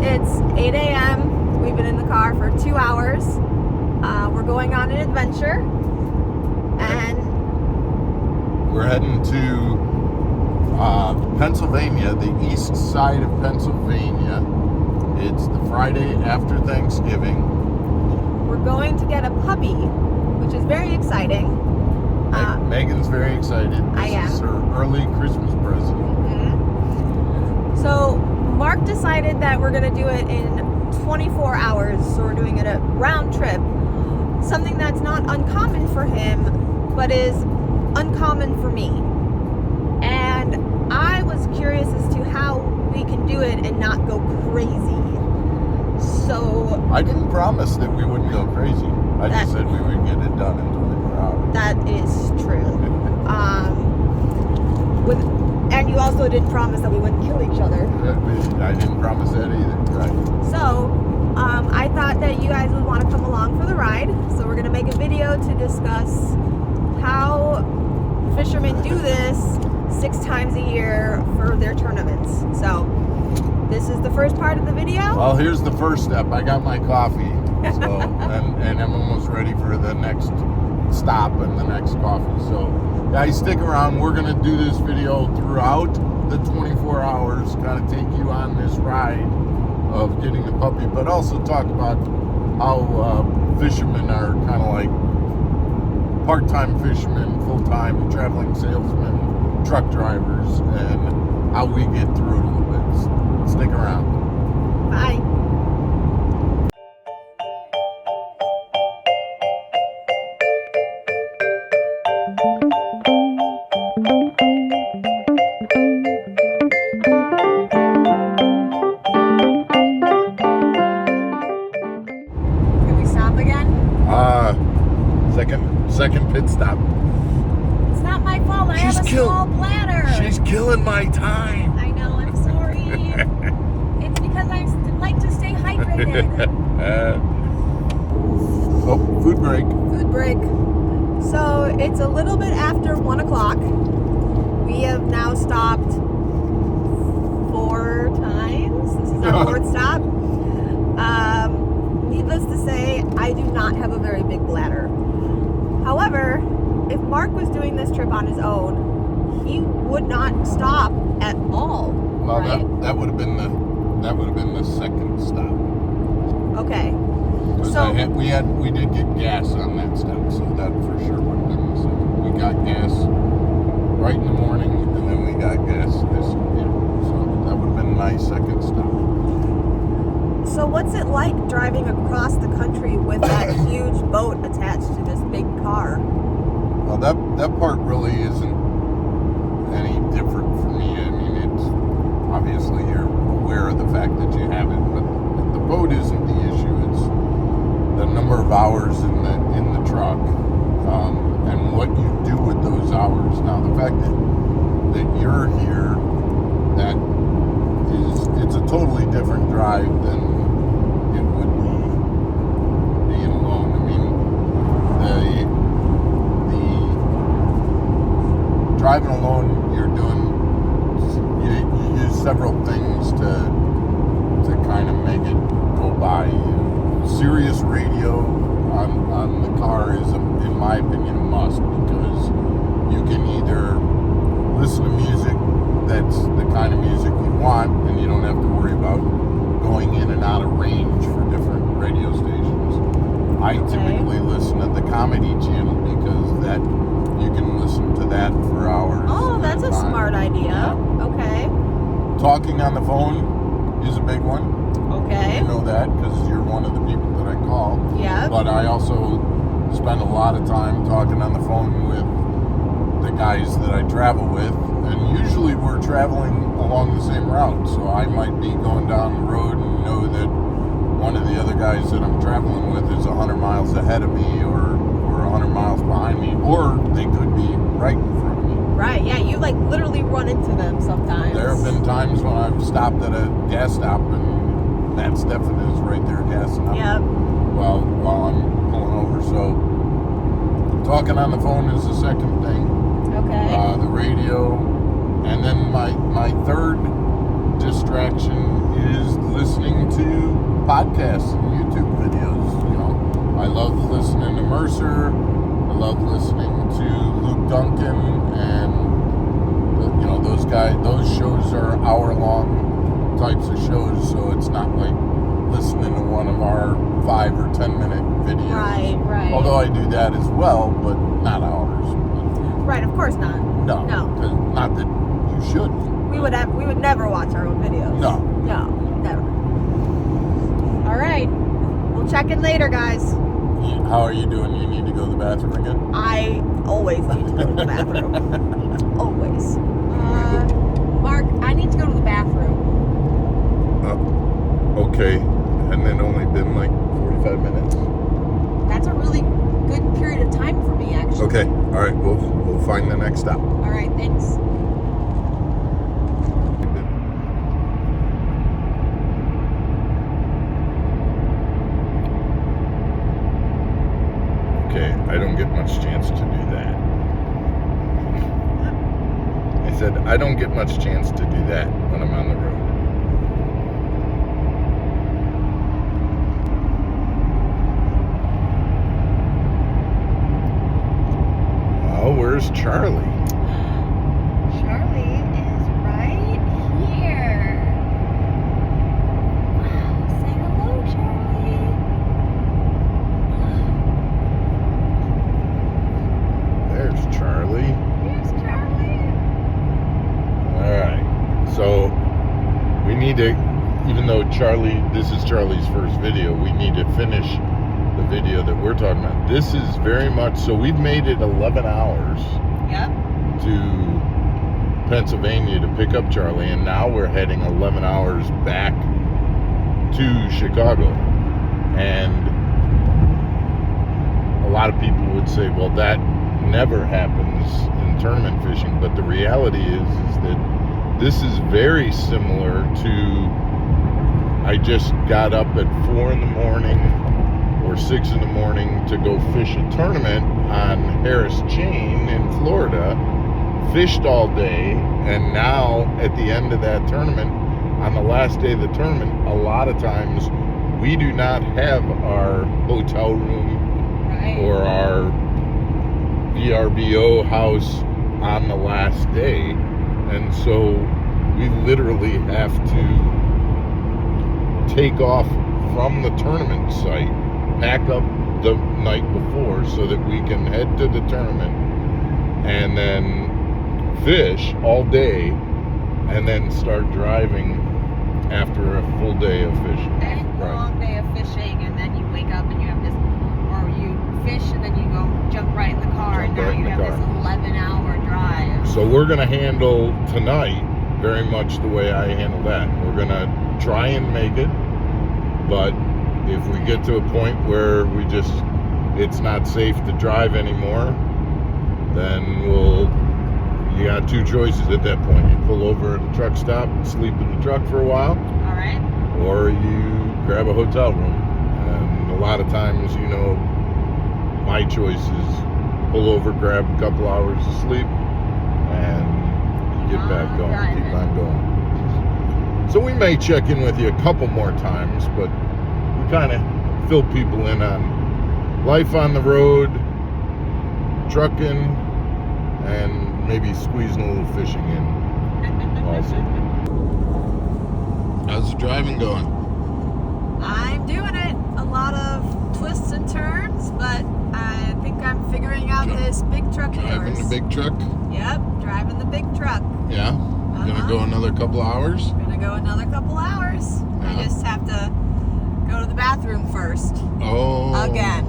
It's 8 a.m. We've been in the car for 2 hours. We're going on an adventure. And we're heading to Pennsylvania, the east side of Pennsylvania. It's the Friday after Thanksgiving. We're going to get a puppy, which is very exciting. Megan's very excited. This is her early Christmas present. Mm-hmm. So Mark decided that we're going to do it in 24 hours. So we're doing it a round trip. Something that's not uncommon for him, but is uncommon for me. And I was curious as to how we can do it and not go crazy. So I didn't promise that we wouldn't go crazy. I just said we would get it done in 24 hours. That is true. And you also didn't promise that we wouldn't kill each other. I didn't promise that either, right? So, I thought that you guys would want to come along for the ride. So we're going to make a video to discuss how fishermen do this 6 times a year for their tournaments. So, this is the first part of the video. Well, here's the first step. I got my coffee, so and I'm almost ready for the next stop and the next coffee. So, guys, stick around. We're going to do this video throughout the 24 hours, kind of take you on this ride of getting the puppy, but also talk about how fishermen are kind of like part-time fishermen, full-time traveling salesmen, truck drivers, and how we get through it a little bit. Stick around. Bye. Can we stop again? Second pit stop. It's not my fault. I have a small bladder. She's killing my time. I know. I'm sorry. It's because I like to stay hydrated. Food break. Food break. So it's a little bit after 1 o'clock. We have now stopped 4 times. This is our 4th stop. Needless to say, I do not have a very big bladder. However, if Mark was doing this trip on his own, he would not stop at all. Well, right? that would have been the second stop. Okay. So we did get gas on that stop, so that for sure would have been the second. We got gas right in the morning, and then we got gas this. So that would have been my second stop. So what's it like driving across the country with that huge boat attached to this big car? Well, that part really isn't any different for me. I mean, it's obviously you're aware of the fact that you have it, but the boat isn't the issue. It's the number of hours in the truck and what you do with those hours. Now, the fact that you're here, it's a totally different drive than it would be being alone. I mean, the driving alone, you use several things to kind of make it go by. Sirius radio on the car is, in my opinion, a must, because you can either listen to music that's the kind of music you want, and you don't have to worry about going in and out of range for different radio stations. I typically listen to the comedy channel because that you can listen to that for hours. Oh, that's a smart idea. Yeah. Okay. Talking on the phone is a big one. Okay. You know that because you're one of the people that I call. Yeah. But I also spend a lot of time talking on the phone with the guys that I travel with, and usually we're traveling along the same route. So I might be going down the road and know that one of the other guys that I'm traveling with is 100 miles ahead of me or 100 miles behind me, or they could be right in front of me. Right, yeah, you like literally run into them sometimes. There have been times when I've stopped at a gas stop and Matt Steffen is right there gassing up. Yep. While I'm pulling over. So talking on the phone is the second thing. Okay. The radio, and then my third distraction is listening to podcasts and YouTube videos. You know, I love listening to Mercer. I love listening to Luke Duncan, and you know, those guys. Those shows are hour-long types of shows, so it's not like listening to one of our 5 or 10 minute videos. Right. Although I do that as well, but not ours. Right, of course not. No. 'Cause not that you should. We would never watch our own videos. No, never. All right, we'll check in later, guys. How are you doing? You need to go to the bathroom again? I always need to go to the bathroom. Always. Mark, I need to go to the bathroom. Okay, and then only been like 45 minutes. That's a really good period of time for me, actually. Okay, all right, we'll find the next stop. All right, thanks. Okay, I don't get much chance to do that. I said I don't get much chance to do that when I'm on the road. Oh, where's Charlie? Charlie is right here. Say hello, Charlie. There's Charlie. Here's Charlie. Alright, so we need to, even though this is Charlie's first video, we need to finish the video that we're talking about. This is very much, so we've made it 11 hours Yep. to Pennsylvania to pick up Charlie, and now we're heading 11 hours back to Chicago. And a lot of people would say, well, that never happens in tournament fishing, but the reality is that this is very similar to, I just got up at 4 in the morning or 6 in the morning to go fish a tournament on Harris Chain in Florida, fished all day, and now at the end of that tournament, on the last day of the tournament, a lot of times we do not have our hotel room or our VRBO house on the last day, and so we literally have to take off from the tournament site, pack up the night before so that we can head to the tournament and then fish all day and then start driving after a full day of fishing. And long day of fishing, and then you wake up and you have this, or you fish and then you go jump right in the car, and now you have this 11-hour drive. So we're going to handle tonight very much the way I handle that. We're going to try and make it, but if we get to a point where it's not safe to drive anymore, then you got two choices at that point. You pull over at a truck stop and sleep in the truck for a while. All right. Or you grab a hotel room. And a lot of times, my choice is pull over, grab a couple hours of sleep, and get back going, keep on going. So we may check in with you a couple more times, but we kind of fill people in on life on the road, trucking, and maybe squeezing a little fishing in also. How's the driving going? I'm doing it. A lot of twists and turns, but I think I'm figuring out this big truck of Driving yours. the big truck? Yep, driving the big truck. Yeah? Gonna go another couple hours? Gonna go another couple hours. Yeah. I just have to go to the bathroom first. Oh. Again.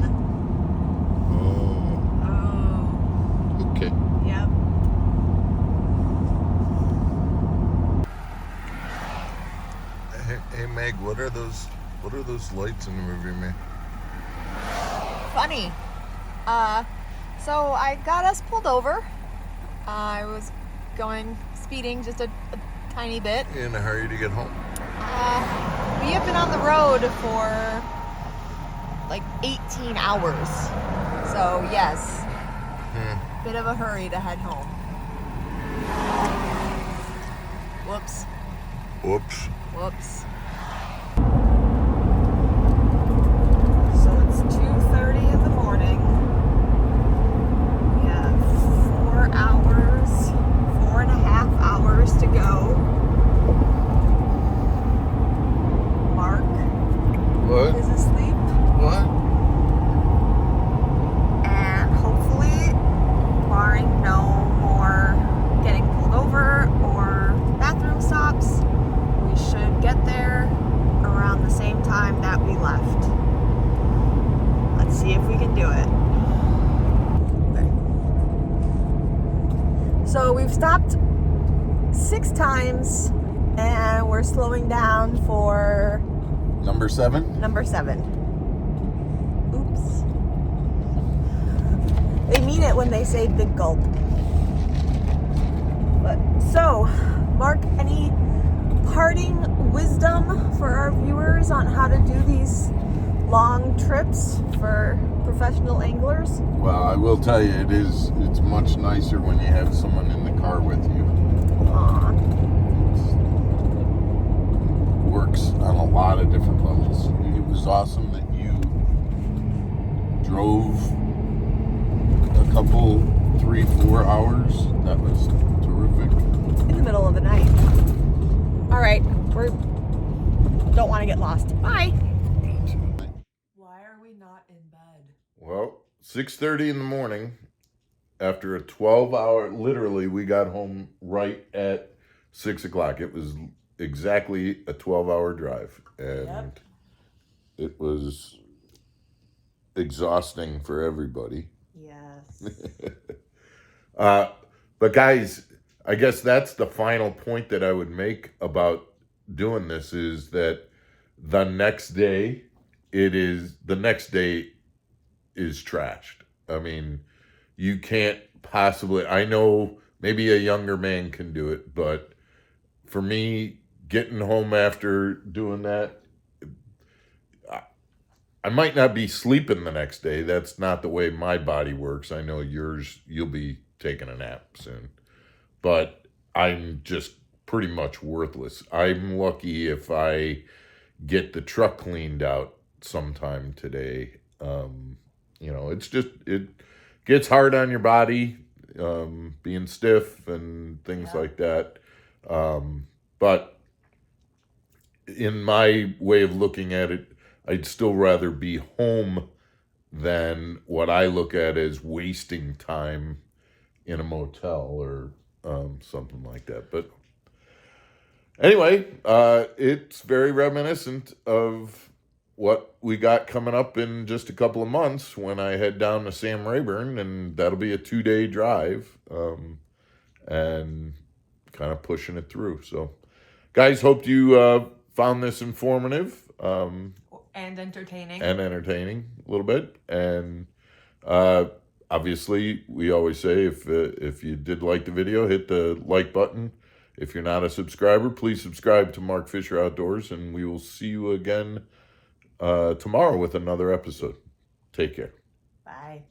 Oh. Oh. Okay. Yep. Hey Meg, what are those lights in the rearview mirror? Funny. So I got us pulled over. I was speeding just a tiny bit. You in a hurry to get home? We have been on the road for like 18 hours. So yes, bit of a hurry to head home. Whoops. Whoops. Whoops. Mark What? is asleep. What? And hopefully, barring no more getting pulled over or bathroom stops, we should get there around the same time that we left. Let's see if we can do it. Okay. So we've stopped 6 times and we're slowing down for Number 7? number 7. Oops. They mean it when they say big gulp. But so, Mark, any parting wisdom for our viewers on how to do these long trips for professional anglers? Well, I will tell you, it's much nicer when you have someone in the car with you. Aw. Works on a lot of different levels. It was awesome that you drove a couple 3-4 hours. That was terrific. In the middle of the night. All right, we don't want to get lost. Bye. Why are we not in bed? Well, 6:30 in the morning, after a 12-hour, literally we got home right at 6 o'clock. It was exactly a 12-hour drive, and it was exhausting for everybody. Yes. But guys, I guess that's the final point that I would make about doing this, is that the next day is trashed. I mean, you can't possibly, I know maybe a younger man can do it, but for me, getting home after doing that, I might not be sleeping the next day. That's not the way my body works. I know yours, you'll be taking a nap soon. But I'm just pretty much worthless. I'm lucky if I get the truck cleaned out sometime today. It's just, it gets hard on your body, being stiff and things like that. But in my way of looking at it, I'd still rather be home than what I look at as wasting time in a motel or something like that. But anyway, it's very reminiscent of what we got coming up in just a couple of months when I head down to Sam Rayburn, and that'll be a 2-day drive, and kind of pushing it through. So, guys, hope you found this informative. And entertaining. A little bit. And obviously, we always say if you did like the video, hit the like button. If you're not a subscriber, please subscribe to Mark Fisher Outdoors, and we will see you again tomorrow with another episode. Take care. Bye.